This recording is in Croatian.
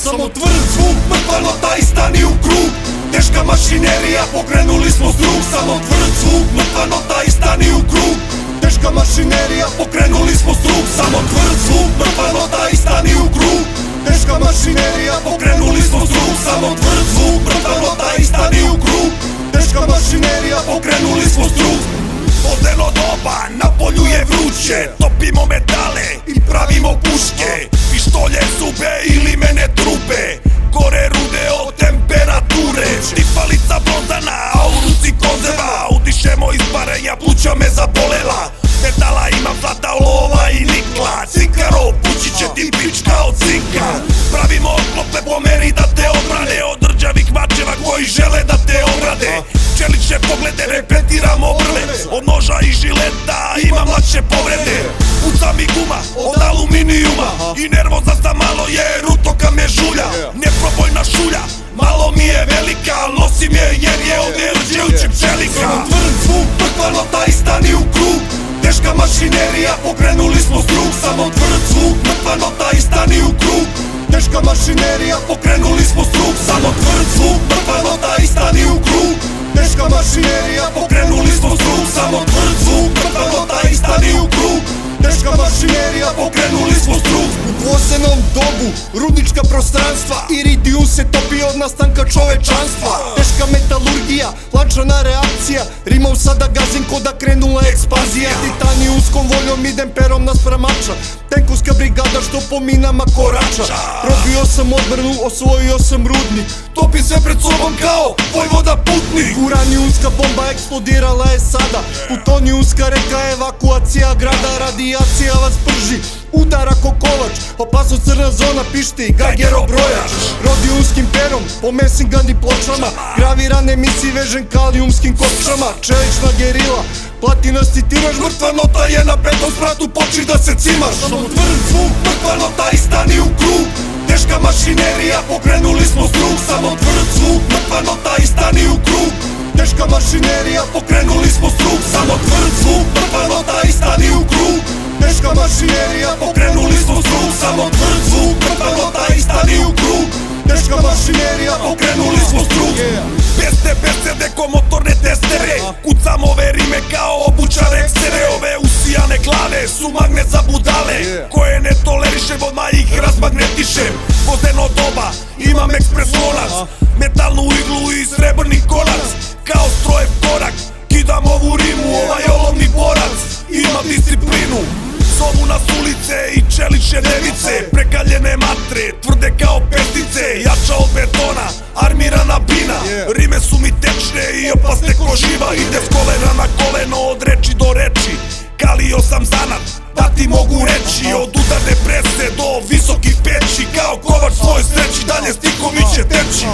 Samo tvrd zvuk, mrtva nota i stani u krug. Teška mašinerija, pokrenuli smo strug. Samo tvrd zvuk, mrtva nota i stani u krug. Teška mašinerija, pokrenuli smo strug. Samo tvrd zvuk, mrtva nota i stani u krug. Teška mašinerija, pokrenuli smo strug. Samo tvrd zvuk, mrtva nota i stani u krug. Teška mašinerija, pokrenuli smo strug. Vodeno doba, na polju je vruće. Topimo metale i pravimo puške. Pištolje, zube i limene trupe. Gore rude od temperature. Štipalica blondana, a u ruci konzerva. Udišemo isparenja, pluća me zabolela. Metala imam zlata, olova i nikla. Cinkaro, pući će ti pička od cinka. Pravimo oklope po meri da te obrane od rđavih mačeva koji žele da te obrade. Čelične poglede, repetiramo brle. Od noža i žileta imam lakše povrede. Puca mi guma od aluminijuma. I nervozna sam malo jer utoka me žulja. Neprobojna šulja, malo mi je velika. Nosim je jer je ovdje rđevući pčelika. Samo tvrd zvuk, mrtva nota i stani u krug. Teška mašinerija, pokrenuli smo strug. Samo tvrd zvuk, mrtva nota i stani u krug. Teška mašinerija, pokrenuli smo strug. Samo tvrd zvuk, mrtva nota i stani u krug. Teška mašinerija, pokrenuli smo strug. Samo tvrd zvuk, mrtva nota i stani u krug. Teška mašinerija, pokrenuli smo strug. U dvosenom dobu, rudnička prostranstva. Iridijum se topi od nastanka čovečanstva. Teška metalurgija, lančana reakcija. Rimom sada gazim ko da krenula ekspanzija. Titanijumskom voljom idem perom na spremača. Tenkovska brigada što po minama korača. Probio sam odbranu, osvojio sam rudnik. Topi se pred sobom kao vojvoda putnik. Uranijumska bomba eksplodirala je sada. Plutonijumska reka, evakuacija grada. Radijacija vas prži, udara ko kolač. Opasnost crna zona, pišti Geigerov brojač. Rodijumskim perom, po Messingani pločama. Gravirane misive ženkalijumskim kopčama. Čelična gerila, platinasti tiraž. Mrtva nota je na petom spratu, počni da se cimaš. Samo tvrd zvuk, mrtva nota i stani u krug. Teška mašinerija, pokrenuli smo strug. Samo tvrd zvuk, mrtva nota i stani u krug. Teška mašinerija, pokrenuli smo strug. Samo tvrd zvuk, mrtva nota i stani u krug. Teška mašinerija, pokrenuli smo strug. Samo tvrd zvuk, mrtva nota i stani u krug. Teška mašinerija, pokrenuli smo strug. Bez deko motorne testere. Kucam ove rime kao obučare ekstere. Ove usijane glave su magnet za budale koje ne tolerišem, odmah ih razmagnetišem. Vodeno doba, imam ekspres lonac. Metalnu iglu i srebrni konac. Kao strojev korak, kidam ovu rimu. Ovaj olovni borac ima disciplinu. Zovu nas ulice i čelične device. Prekaljene matre, tvrde kao petice. Jača od betona, armirana bina. Rime su mi tečne i opasne ko živa. Ide s kolena na koleno, od reči do reči. Kalio sam zanat, da ti mogu reći. Od udarne prese do visokih peći. Kao kovač svoj sreći, dalje stihovi će teći.